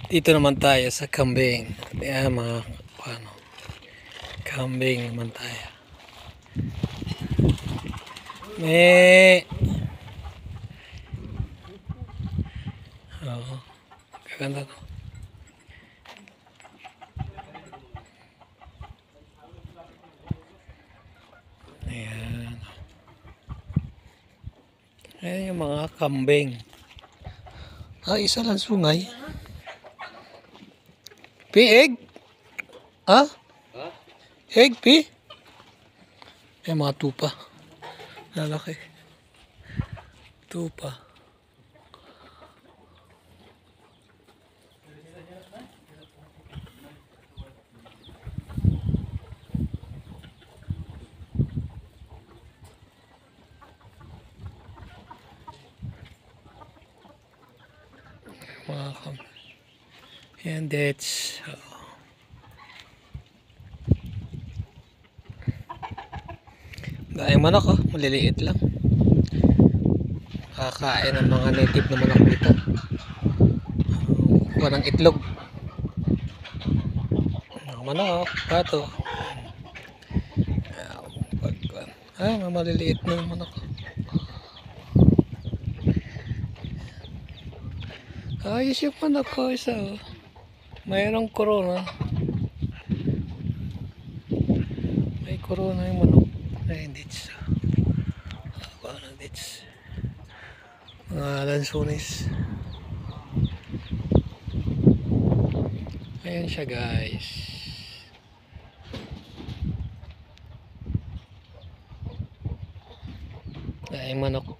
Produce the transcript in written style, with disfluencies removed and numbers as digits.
Dito naman tayo sa kambing. Ayan mga ano, kambing naman tayo. Me. Oo. Kaganda to. Ayan. Ayan yung mga kambing. Isa lang sungay. Piig? Ha? Egg, pi? Mga tupa. Lalaki. Tupa. Mga kambing. And that's dahil manok, maliliit lang. Kakain ng mga native na manok dito. Kuha ng itlog. Manok, pato. Maliliit na manok. Ayos yung manok ko, isa. Mayroong corona. May corona yung manok. Ay, ditch. Parang ditch. Mga lansunis. Ayan siya, guys. Ay, manok.